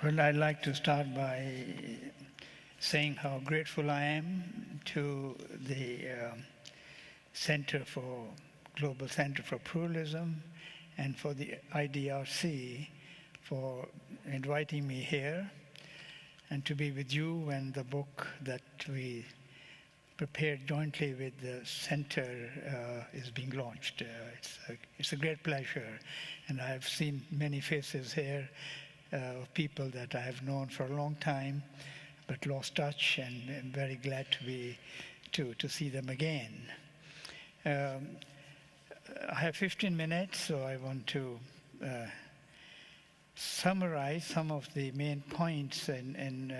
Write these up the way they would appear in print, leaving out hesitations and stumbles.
Well, I'd like to start by saying how grateful I am to the Global Center for Pluralism and for the IDRC for inviting me here and to be with you when the book that we prepared jointly with the center is being launched. It's a great pleasure, and I've seen many faces here of people that I have known for a long time but lost touch, and I'm very glad to see them again. I have 15 minutes, so I want to summarize some of the main points in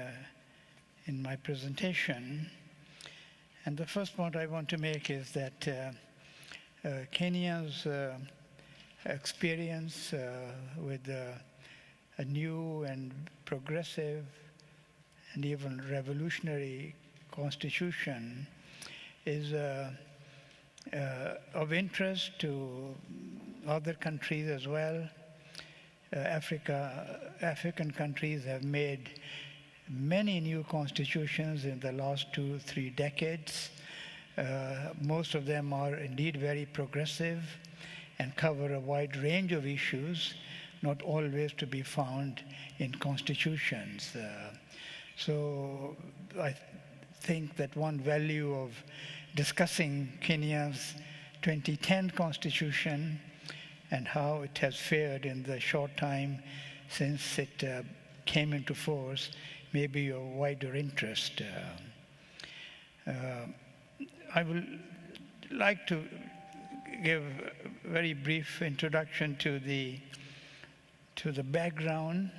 my presentation. And the first point I want to make is that Kenya's experience with a new and progressive and even revolutionary constitution is of interest to other countries as well. African countries have made many new constitutions in the last 2-3 decades. Most of them are indeed very progressive and cover a wide range of issues, not always to be found in constitutions. So I think that one value of discussing Kenya's 2010 constitution and how it has fared in the short time since it came into force may be of wider interest. I would like to give a very brief introduction to the background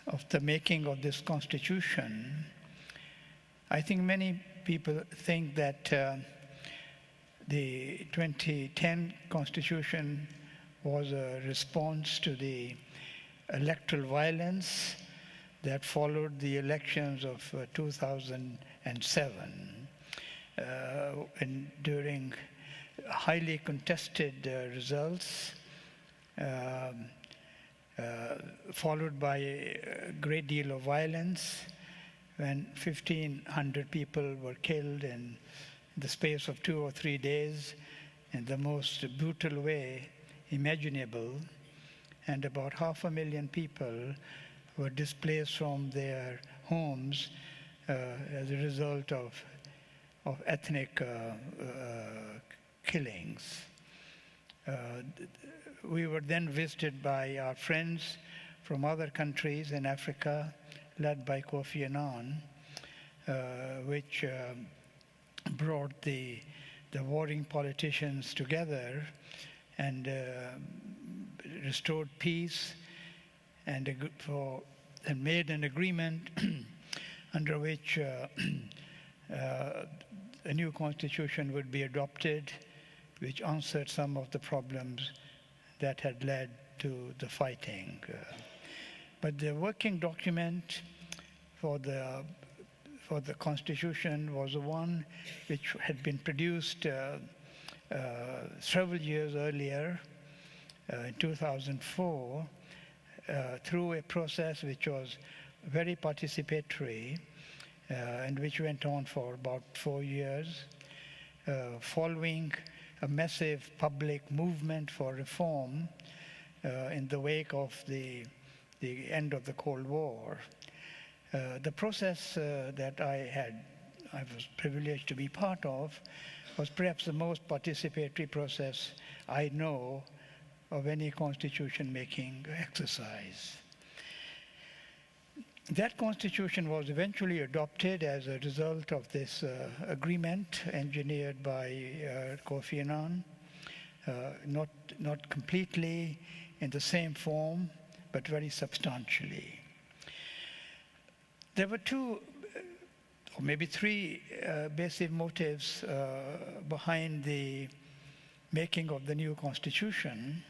of the making of this constitution. I think many people think that the 2010 constitution was a response to the electoral violence that followed the elections of 2007. And during highly contested results, followed by a great deal of violence, when 1,500 people were killed in the space of 2 or 3 days in the most brutal way imaginable, and about 500,000 people were displaced from their homes as a result of ethnic killings. We were then visited by our friends from other countries in Africa, led by Kofi Annan, which brought the warring politicians together and restored peace and made an agreement under which a new constitution would be adopted, which answered some of the problems that had led to the fighting. But the working document for the constitution was one which had been produced several years earlier, in 2004, through a process which was very participatory and which went on for about 4 years, following a massive public movement for reform in the wake of the end of the Cold War. The process that I was privileged to be part of was perhaps the most participatory process I know of any constitution-making exercise. That constitution was eventually adopted as a result of this agreement engineered by Kofi Annan, not completely in the same form, but very substantially. There were 2 or maybe 3 basic motives behind the making of the new constitution.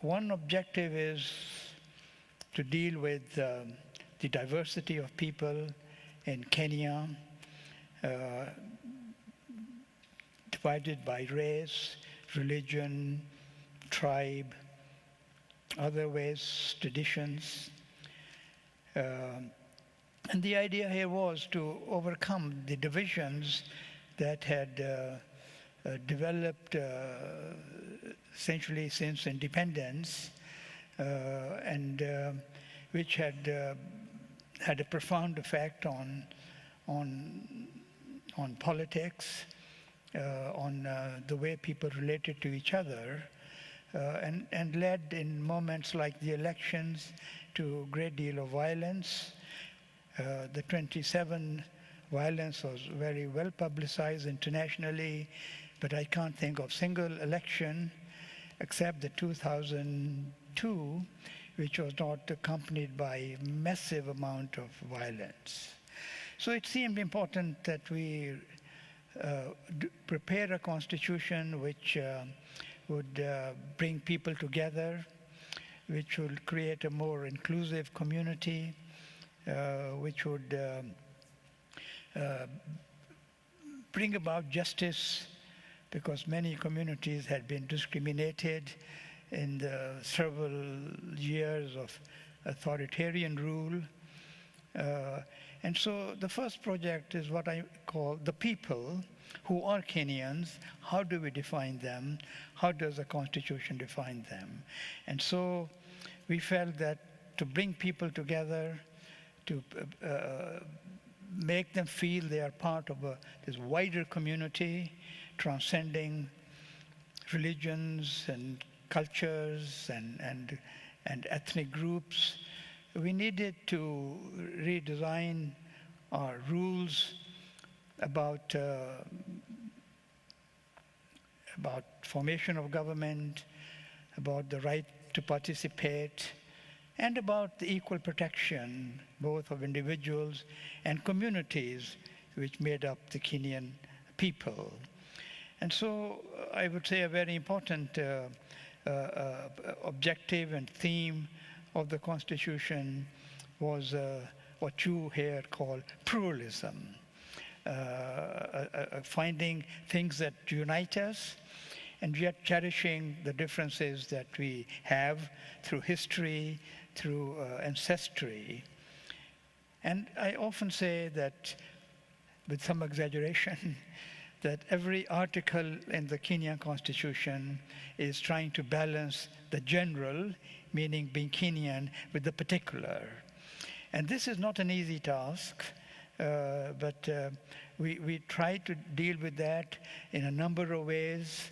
One objective is to deal with the diversity of people in Kenya, divided by race, religion, tribe, other ways, traditions. And the idea here was to overcome the divisions that had developed essentially since independence, and which had had a profound effect on politics, on the way people related to each other, and led in moments like the elections to a great deal of violence. The 27 violence was very well publicized internationally, but I can't think of single election except the 2002, which was not accompanied by massive amount of violence. So it seemed important that we prepare a constitution which would bring people together, which would create a more inclusive community, which would bring about justice, because many communities had been discriminated in the several years of authoritarian rule. And so the first project is what I call the people who are Kenyans. How do we define them? How does the Constitution define them? And so we felt that to bring people together, to make them feel they are part of this wider community, transcending religions and cultures and ethnic groups, we needed to redesign our rules about formation of government, about the right to participate, and about the equal protection both of individuals and communities which made up the Kenyan people. And so I would say a very important objective and theme of the Constitution was what you here call pluralism, finding things that unite us and yet cherishing the differences that we have through history, through ancestry. And I often say that, with some exaggeration, that every article in the Kenyan Constitution is trying to balance the general, meaning being Kenyan, with the particular. And this is not an easy task, but we try to deal with that in a number of ways,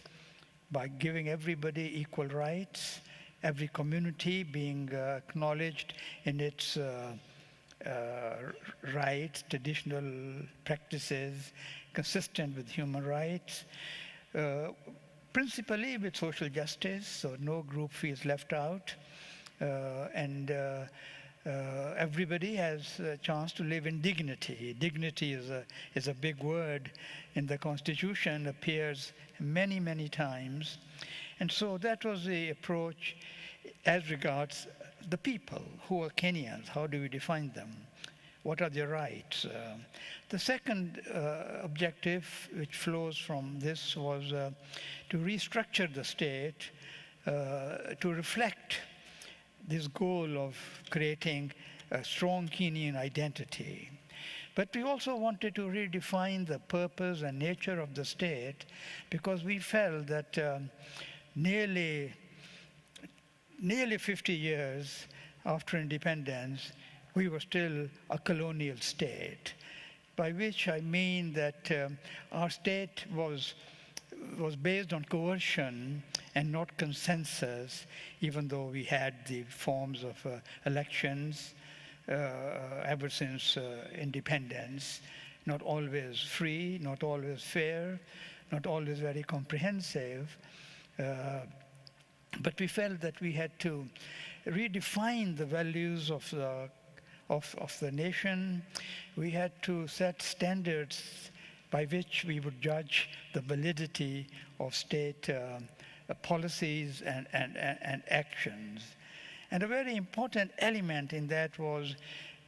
by giving everybody equal rights, every community being acknowledged in its rights, traditional practices, consistent with human rights, principally with social justice, so no group feels left out, and everybody has a chance to live in dignity. Dignity is a big word in the Constitution, appears many, many times. And so that was the approach as regards the people who are Kenyans. How do we define them? What are their rights? The second objective which flows from this was to restructure the state to reflect this goal of creating a strong Kenyan identity. But we also wanted to redefine the purpose and nature of the state, because we felt that nearly 50 years after independence, we were still a colonial state, by which I mean that our state was based on coercion and not consensus, even though we had the forms of elections ever since independence, not always free, not always fair, not always very comprehensive. But we felt that we had to redefine the values of the nation. We had to set standards by which we would judge the validity of state policies and actions. And a very important element in that was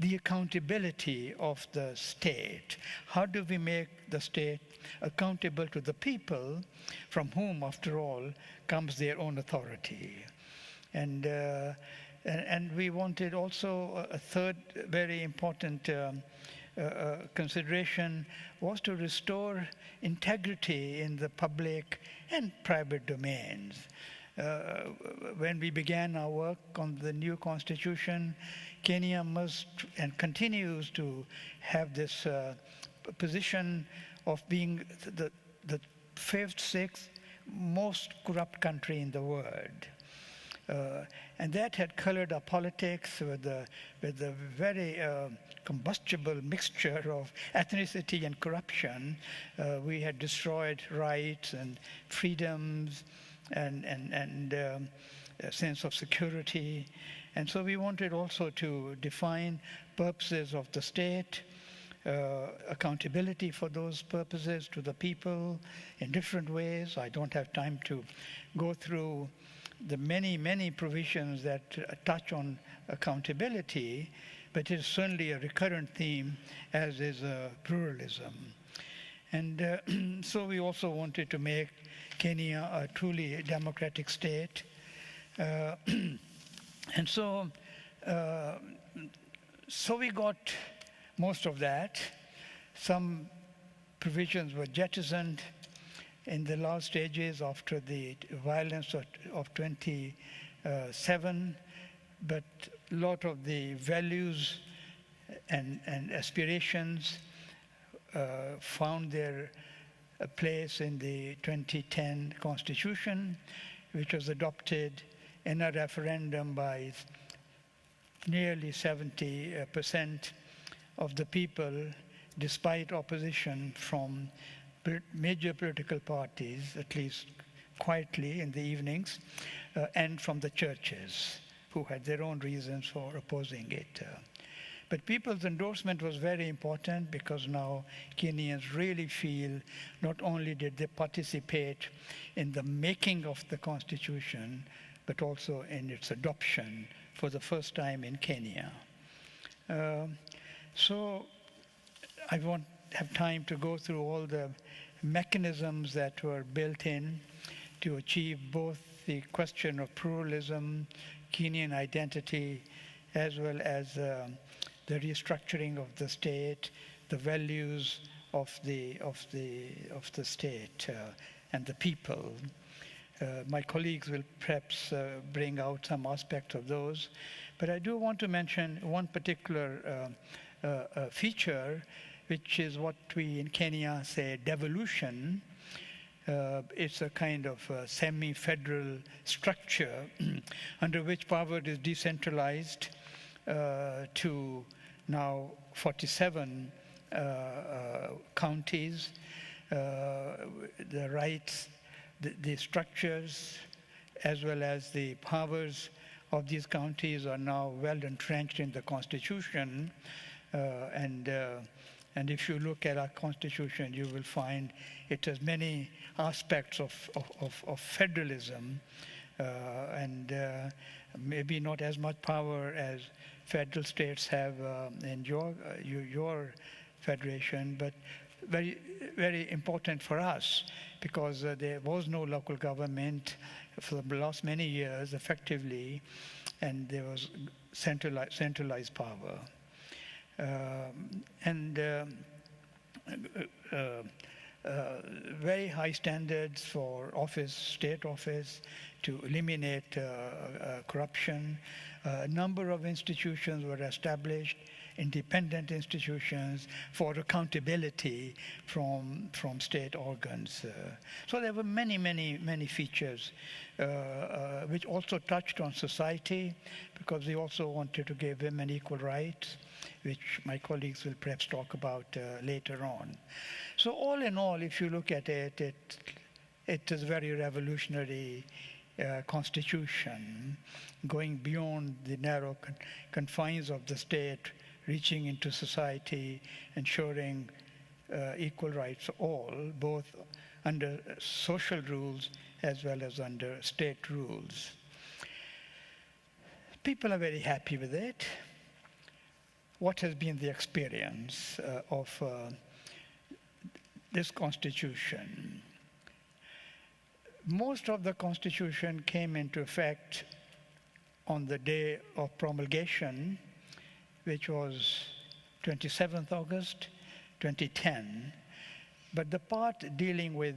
the accountability of the state. How do we make the state accountable to the people, from whom, after all, comes their own authority? And we wanted also a third very important consideration was to restore integrity in the public and private domains. When we began our work on the new constitution, Kenya must and continues to have this position of being the fifth, sixth most corrupt country in the world. And that had colored our politics with a very combustible mixture of ethnicity and corruption. We had destroyed rights and freedoms and a sense of security. And so we wanted also to define purposes of the state, accountability for those purposes to the people in different ways. I don't have time to go through the many provisions that touch on accountability, but it's certainly a recurrent theme, as is pluralism. And so we also wanted to make Kenya a truly democratic state. And so we got most of that. Some provisions were jettisoned in the last stages after the violence of 27, but a lot of the values and aspirations found their place in the 2010 Constitution, which was adopted in a referendum by nearly 70% of the people, despite opposition from major political parties, at least quietly in the evenings, and from the churches, who had their own reasons for opposing it. But people's endorsement was very important, because now Kenyans really feel not only did they participate in the making of the Constitution, but also in its adoption for the first time in Kenya. So I won't have time to go through all the mechanisms that were built in to achieve both the question of pluralism, Kenyan identity, as well as the restructuring of the state, the values of the state and the people. My colleagues will perhaps bring out some aspects of those, but I do want to mention one particular feature, which is what we in Kenya say devolution. It's a kind of semi-federal structure under which power is decentralized to now 47 counties. The rights, the structures, as well as the powers of these counties are now well entrenched in the Constitution. And if you look at our Constitution, you will find it has many aspects of federalism, and maybe not as much power as federal states have in your federation, but very, very important for us, because there was no local government for the last many years effectively, and there was centralized power. Very high standards for state office, to eliminate corruption. A number of institutions were established, independent institutions for accountability from state organs. So there were many features which also touched on society, because we also wanted to give women equal rights, which my colleagues will perhaps talk about later on. So all in all, if you look at it, it is a very revolutionary constitution, going beyond the narrow confines of the state, reaching into society, ensuring equal rights for all, both under social rules as well as under state rules. People are very happy with it. What has been the experience of this constitution? Most of the constitution came into effect on the day of promulgation, which was 27th August 2010. But the part dealing with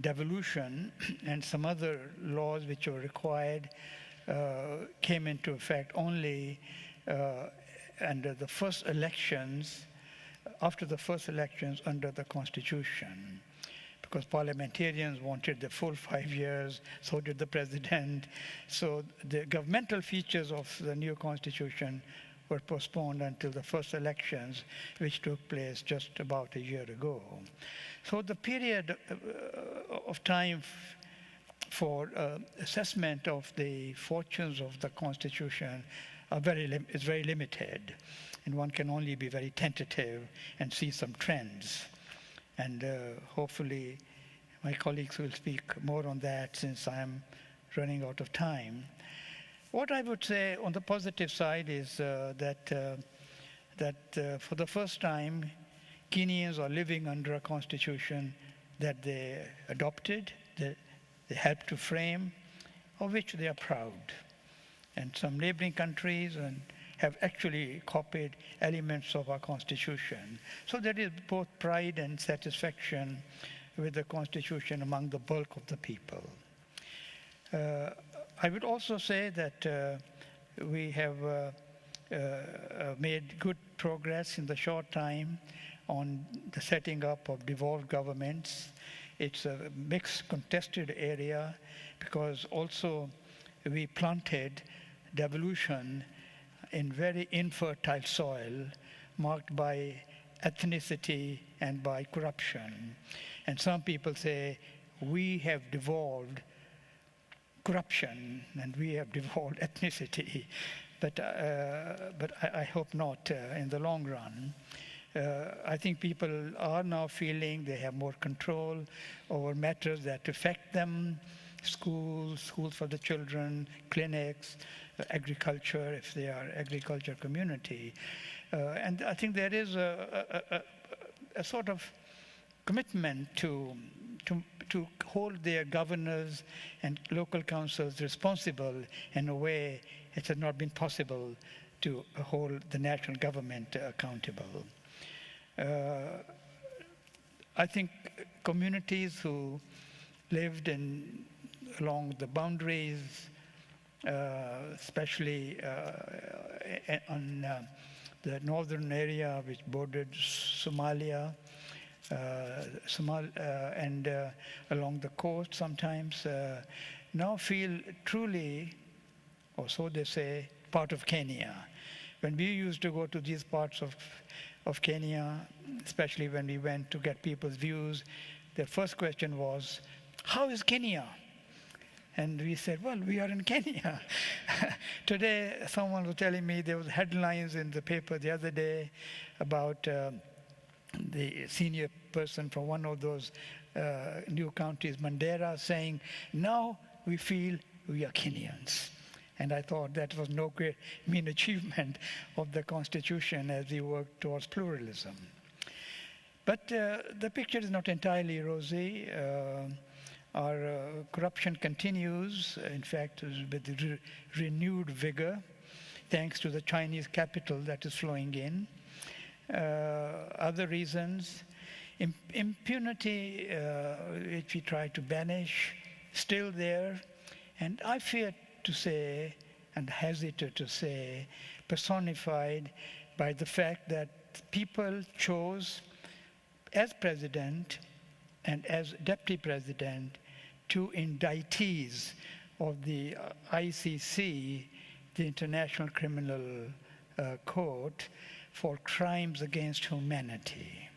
devolution and some other laws which were required came into effect only under the first elections, after the first elections under the Constitution, because parliamentarians wanted the full 5 years, so did the president. So the governmental features of the new Constitution were postponed until the first elections, which took place just about a year ago. So the period of time for assessment of the fortunes of the Constitution is very limited, and one can only be very tentative and see some trends. And hopefully my colleagues will speak more on that, since I'm running out of time. What I would say on the positive side is that for the first time, Kenyans are living under a constitution that they adopted, that they helped to frame, of which they are proud. And some neighboring countries have actually copied elements of our constitution. So there is both pride and satisfaction with the constitution among the bulk of the people. I would also say that we have made good progress in the short time on the setting up of devolved governments. It's a mixed, contested area, because also we planted devolution in very infertile soil, marked by ethnicity and by corruption. And some people say, we have devolved corruption and we have devolved ethnicity. But I hope not in the long run. I think people are now feeling they have more control over matters that affect them: schools for the children, clinics, agriculture, if they are agriculture community. And I think there is a sort of commitment to hold their governors and local councils responsible in a way it has not been possible to hold the national government accountable. I think communities who lived along the boundaries, especially on the northern area which bordered Somalia, and along the coast sometimes, now feel truly, or so they say, part of Kenya. When we used to go to these parts of Kenya, especially when we went to get people's views, their first question was, how is Kenya? And we said, well, we are in Kenya. Today, someone was telling me there was headlines in the paper the other day about the senior person from one of those new counties, Mandera, saying, now we feel we are Kenyans. And I thought that was no great mean achievement of the Constitution as we work towards pluralism. But the picture is not entirely rosy. Our corruption continues, in fact, with renewed vigor, thanks to the Chinese capital that is flowing in. Other reasons, impunity, which we try to banish, still there. And I fear to say, and hesitate to say, personified by the fact that people chose, as president and as deputy president, two indictees of the ICC, the International Criminal Court, for crimes against humanity.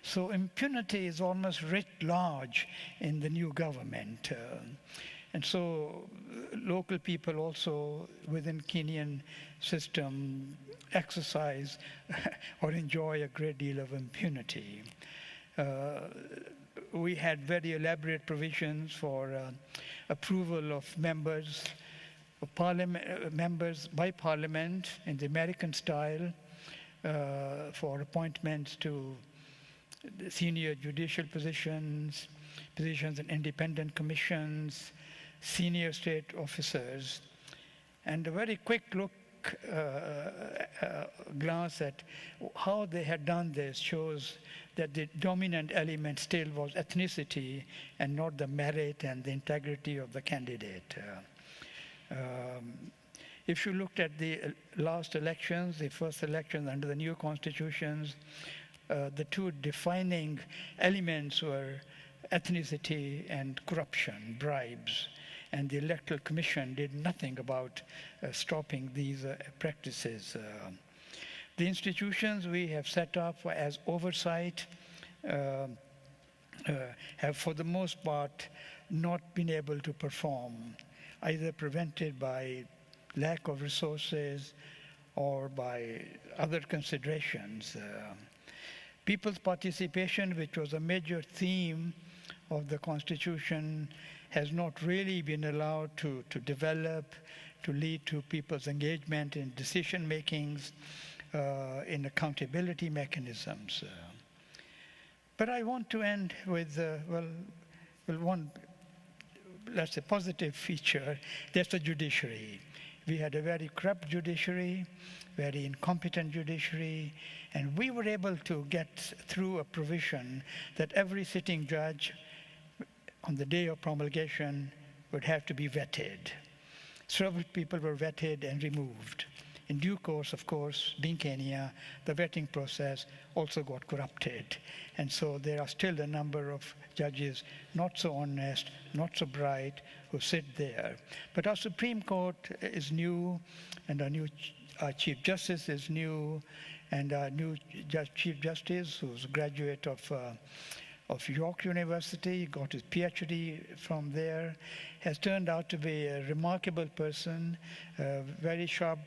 So impunity is almost writ large in the new government. And so local people also within Kenyan system exercise or enjoy a great deal of impunity. We had very elaborate provisions for approval of members of parliament, members by parliament in the American style, for appointments to senior judicial positions in independent commissions, senior state officers. And a very quick look glance at how they had done this shows that the dominant element still was ethnicity and not the merit and the integrity of the candidate. If you looked at the last elections, the first elections under the new constitutions, the two defining elements were ethnicity and corruption, bribes. And the Electoral Commission did nothing about stopping these practices. The institutions we have set up as oversight have, for the most part, not been able to perform, either prevented by lack of resources or by other considerations. People's participation, which was a major theme of the Constitution, has not really been allowed to develop, to lead to people's engagement in decision makings, in accountability mechanisms. But I want to end with, one, let's say, positive feature. That's the judiciary. We had a very corrupt judiciary, very incompetent judiciary, and we were able to get through a provision that every sitting judge on the day of promulgation would have to be vetted. Several people were vetted and removed. In due course, of course, being Kenya, the vetting process also got corrupted. And so there are still a number of judges not so honest, not so bright, who sit there. But our Supreme Court is new, and our new Chief Justice is new, and our new Chief Justice, who's a graduate of York University, got his PhD from there, has turned out to be a remarkable person, very sharp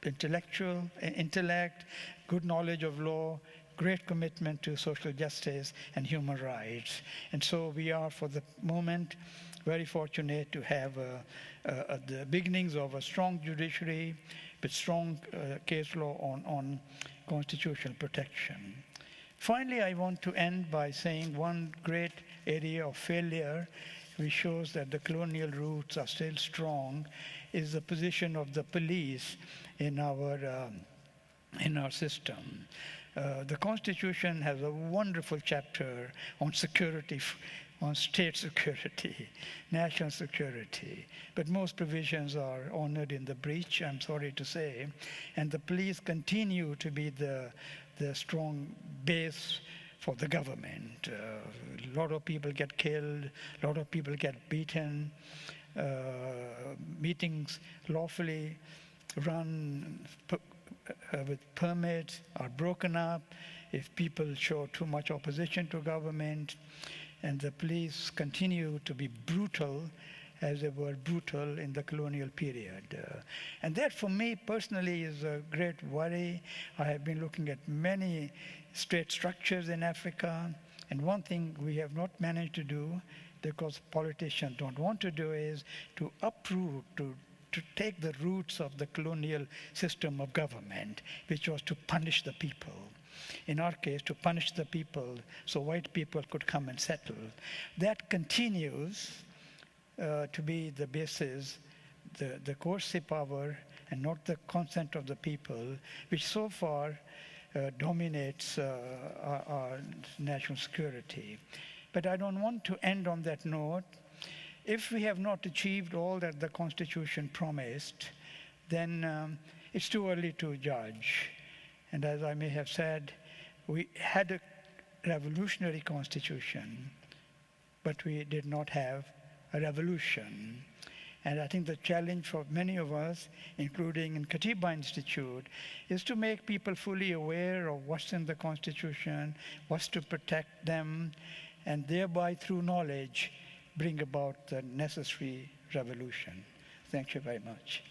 intellect, good knowledge of law, great commitment to social justice and human rights. And so we are, for the moment, very fortunate to have the beginnings of a strong judiciary with strong case law on constitutional protection. Finally, I want to end by saying one great area of failure, which shows that the colonial roots are still strong, is the position of the police in our system. The Constitution has a wonderful chapter on security, on state security, national security. But most provisions are honored in the breach, I'm sorry to say. And the police continue to be the strong base for the government. A lot of people get killed, a lot of people get beaten. Meetings lawfully run with permits are broken up if people show too much opposition to government. And the police continue to be brutal as they were brutal in the colonial period. And that, for me personally, is a great worry. I have been looking at many state structures in Africa, and one thing we have not managed to do, because politicians don't want to do, is to uproot, to take the roots of the colonial system of government, which was to punish the people. In our case, to punish the people so white people could come and settle. That continues to be the basis, the coercive power, and not the consent of the people, which so far dominates our national security. But I don't want to end on that note. If we have not achieved all that the Constitution promised, then it's too early to judge. And as I may have said, we had a revolutionary Constitution, but we did not have a revolution. And I think the challenge for many of us, including in Katiba Institute, is to make people fully aware of what's in the Constitution, what's to protect them, and thereby, through knowledge, bring about the necessary revolution. Thank you very much.